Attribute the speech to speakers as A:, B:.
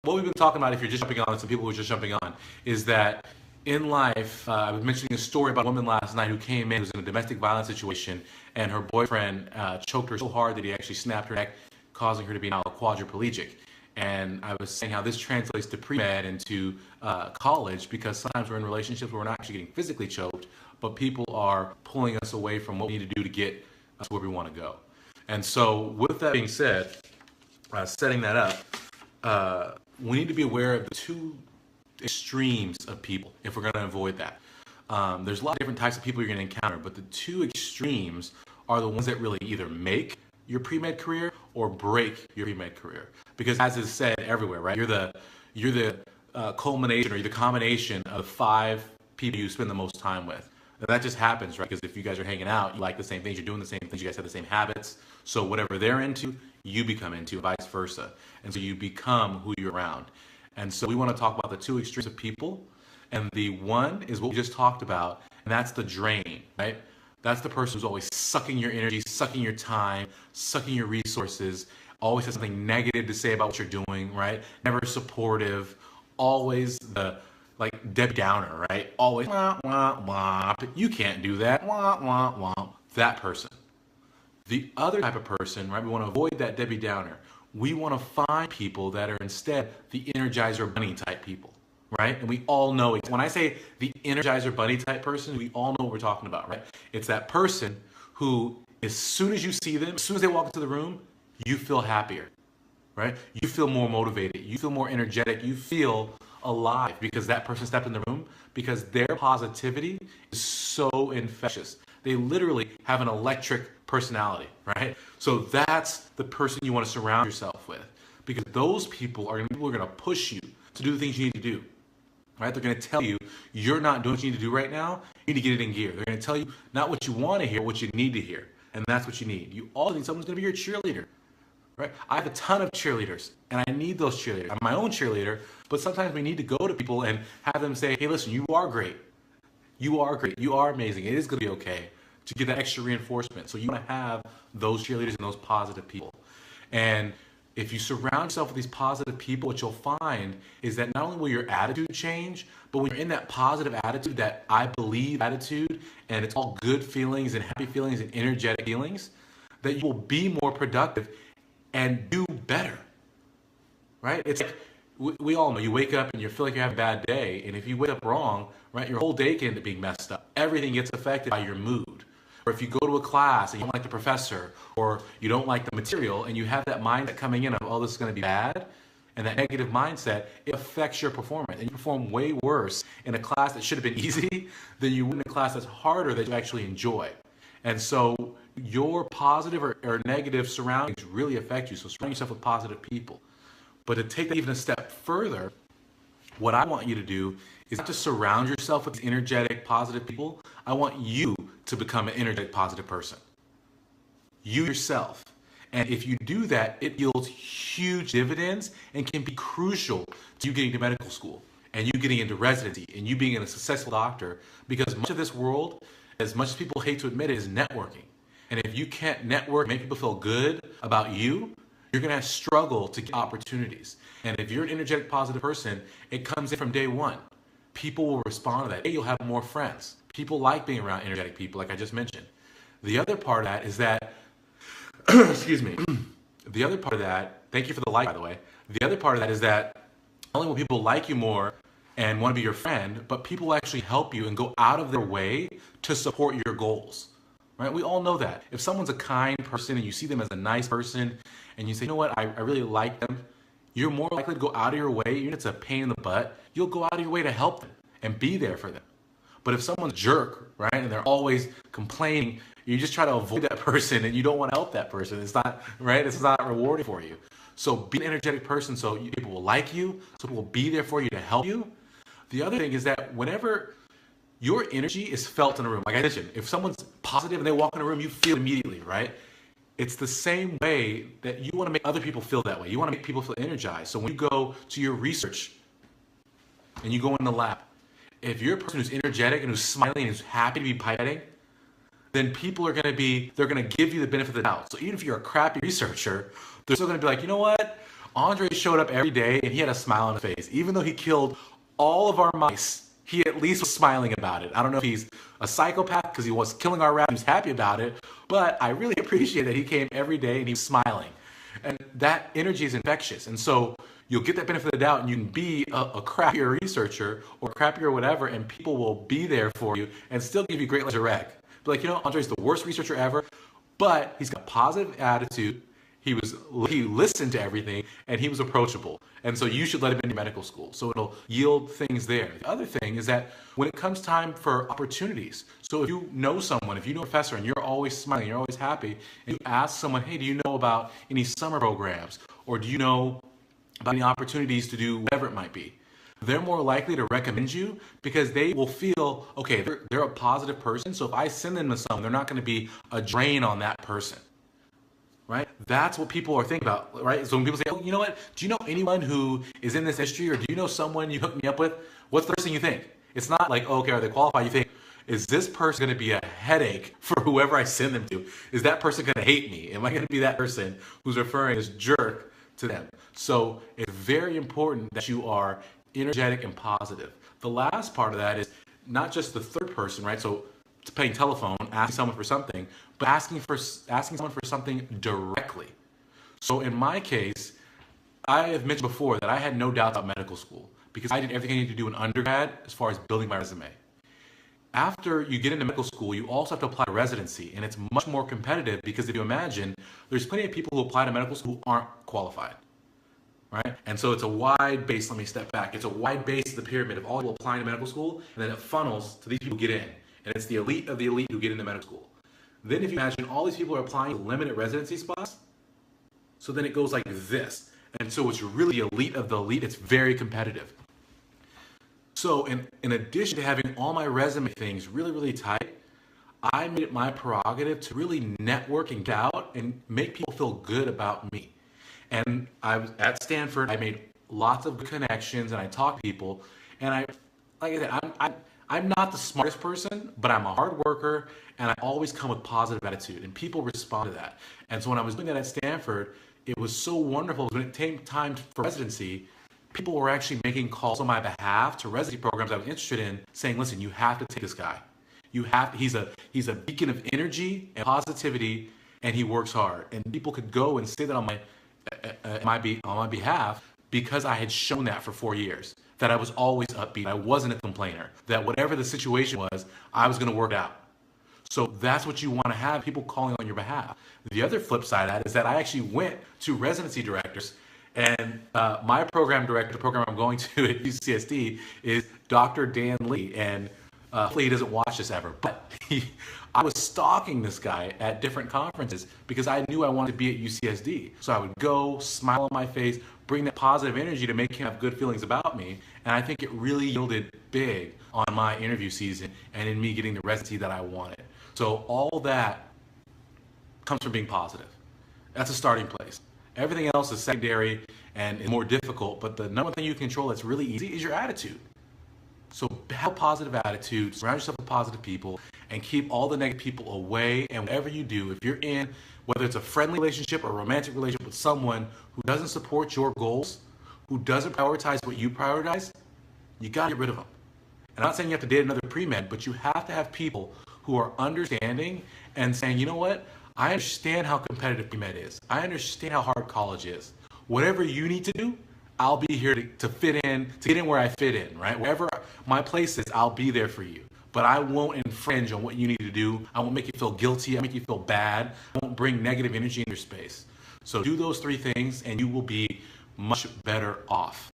A: what we've been talking about, if you're just jumping on, some people who are just jumping on, is that in life, I was mentioning a story about a woman last night who came in, who was in a domestic violence situation, and her boyfriend choked her so hard that he actually snapped her neck, causing her to be now quadriplegic. And I was saying how this translates to pre-med and to college, because sometimes we're in relationships where we're not actually getting physically choked, but people are pulling us away from what we need to do to get us where we want to go. And so with that being said, setting that up, we need to be aware of the two extremes of people if we're going to avoid that. There's a lot of different types of people you're going to encounter, but the two extremes are the ones that really either make your pre-med career or break your pre-med career. Because as is said everywhere, right? You're the culmination, or you're the combination of 5 people you spend the most time with. And that just happens, right? Because if you guys are hanging out, you like the same things, you're doing the same things, you guys have the same habits. So whatever they're into, you become into, vice versa. And so you become who you're around. And so we want to talk about the two extremes of people. And the one is what we just talked about, and that's the drain, right? That's the person who's always sucking your energy, sucking your time, sucking your resources, always has something negative to say about what you're doing, right? Never supportive, always the Debbie Downer, right? Always wah, wah, wah. You can't do that, wah, wah, wah. That person. The other type of person, right? We want to avoid that Debbie Downer. We want to find people that are instead the Energizer Bunny type people, right? And we all know it. When I say the Energizer Bunny type person, we all know what we're talking about, right? It's that person who, as soon as you see them, as soon as they walk into the room, you feel happier, right? You feel more motivated. You feel more energetic. You feel alive because that person stepped in the room, because their positivity is so infectious. They literally have an electric personality, right? So that's the person you want to surround yourself with, because those people are going to push you to do the things you need to do, right? They're going to tell you you're not doing what you need to do right now. You need to get it in gear. They're going to tell you not what you want to hear, what you need to hear, and that's what you need. You all need someone's going to be your cheerleader, right? I have a ton of cheerleaders, and I need those cheerleaders. I'm my own cheerleader, but sometimes we need to go to people and have them say, hey, listen, you are great. You are great. You are amazing. It is going to be okay, to get that extra reinforcement. So you want to have those cheerleaders and those positive people. And if you surround yourself with these positive people, what you'll find is that not only will your attitude change, but when you're in that positive attitude, that I believe attitude, and it's all good feelings and happy feelings and energetic feelings, that you will be more productive and do better, right? It's like, we all know, you wake up and you feel like you're having a bad day, and if you wake up wrong, right, your whole day can end up being messed up. Everything gets affected by your mood. Or if you go to a class and you don't like the professor, or you don't like the material, and you have that mindset coming in of, oh, this is going to be bad, and that negative mindset, it affects your performance. And you perform way worse in a class that should have been easy than you would in a class that's harder that you actually enjoy. And so your positive or negative surroundings really affect you. So surround yourself with positive people. But to take that even a step further, what I want you to do is not to surround yourself with energetic, positive people. I want you to become an energetic, positive person. You yourself. And if you do that, it yields huge dividends and can be crucial to you getting to medical school and you getting into residency and you being a successful doctor, because much of this world, as much as people hate to admit it, is networking. And if you can't network, make people feel good about you, you're going to struggle to get opportunities. And if you're an energetic, positive person, it comes in from day one. People will respond to that. You'll have more friends. People like being around energetic people, like I just mentioned. The other part of that is that, excuse me, the other part of that, thank you for the like, by the way. The other part of that is that not only will people like you more and want to be your friend, but people will actually help you and go out of their way to support your goals. Right? We all know that. If someone's a kind person and you see them as a nice person and you say, you know what, I really like them, you're more likely to go out of your way, even if it's a pain in the butt, you'll go out of your way to help them and be there for them. But if someone's a jerk, right, and they're always complaining, you just try to avoid that person and you don't want to help that person. It's not, right? It's not rewarding for you. So be an energetic person so people will like you, so people will be there for you to help you. The other thing is that whenever your energy is felt in a room, like I mentioned, if someone's positive and they walk in a room, you feel immediately, right? It's the same way that you want to make other people feel that way. You want to make people feel energized. So when you go to your research and you go in the lab, if you're a person who's energetic and who's smiling and who's happy to be pipetting, then people are going to be, they're going to give you the benefit of the doubt. So even if you're a crappy researcher, they're still going to be like, you know what? Andre showed up every day and he had a smile on his face. Even though he killed all of our mice, he at least was smiling about it. I don't know if he's a psychopath because he was killing our rats, he was happy about it, but I really appreciate that he came every day and he was smiling. And that energy is infectious. And so you'll get that benefit of the doubt and you can be a crappier researcher or crappier whatever, and people will be there for you and still give you great leisure rec. Be like, you know, Andre's the worst researcher ever, but he's got a positive attitude. He listened to everything and he was approachable. And so you should let him into medical school. So it'll yield things there. The other thing is that when it comes time for opportunities, so if you know someone, if you know a professor and you're always smiling, you're always happy, and you ask someone, hey, do you know about any summer programs? Or do you know about any opportunities to do whatever it might be? They're more likely to recommend you because they will feel, okay, they're a positive person. So if I send them to someone, they're not going to be a drain on that person. Right? That's what people are thinking about, right? So when people say, oh, you know what? Do you know anyone who is in this industry, or do you know someone you hook me up with? What's the first thing you think? It's not like, oh, okay, are they qualified? You think, is this person going to be a headache for whoever I send them to? Is that person going to hate me? Am I going to be that person who's referring this jerk to them? So it's very important that you are energetic and positive. The last part of that is not just the third person, right? So paying telephone, asking someone for something, but asking someone for something directly. So in my case, I have mentioned before that I had no doubts about medical school because I did everything I needed to do in undergrad as far as building my resume. After you get into medical school, you also have to apply to residency, and it's much more competitive because if you imagine, there's plenty of people who apply to medical school who aren't qualified, right? And so it's a wide base, let me step back, it's a wide base of the pyramid of all people applying to medical school, and then it funnels to these people who get in. And it's the elite of the elite who get into medical school. Then if you imagine all these people are applying to limited residency spots, so then it goes like this. And so it's really the elite of the elite. It's very competitive. So in addition to having all my resume things really, really tight, I made it my prerogative to really network and get out and make people feel good about me. And I was at Stanford, I made lots of good connections and I talked to people. And like I said, I'm not the smartest person, but I'm a hard worker and I always come with positive attitude and people respond to that. And so when I was doing that at Stanford, it was so wonderful. When it came time for residency, people were actually making calls on my behalf to residency programs I was interested in saying, listen, you have to take this guy. He's a beacon of energy and positivity and he works hard. And people could go and say that on my behalf because I had shown that for 4 years. That I was always upbeat, I wasn't a complainer, that whatever the situation was, I was going to work it out. So that's what you want to have, people calling on your behalf. The other flip side of that is that I actually went to residency directors, and my program director, the program I'm going to at UCSD, is Dr. Dan Lee, and hopefully he doesn't watch this ever, but I was stalking this guy at different conferences because I knew I wanted to be at UCSD. So I would go, smile on my face, bring that positive energy to make him have good feelings about me. And I think it really yielded big on my interview season and in me getting the residency that I wanted. So all that comes from being positive. That's a starting place. Everything else is secondary and is more difficult, but the number one thing you control that's really easy is your attitude. So have a positive attitude, surround yourself with positive people, and keep all the negative people away. And whatever you do, if you're in, whether it's a friendly relationship or a romantic relationship with someone who doesn't support your goals, who doesn't prioritize what you prioritize, you gotta get rid of them. And I'm not saying you have to date another pre-med, but you have to have people who are understanding and saying, you know what, I understand how competitive pre-med is. I understand how hard college is. Whatever you need to do, I'll be here to fit in, to get in where I fit in, right? Wherever my place is, I'll be there for you. But I won't infringe on what you need to do. I won't make you feel guilty. I won't make you feel bad. I won't bring negative energy in your space. So do those three things and you will be much better off.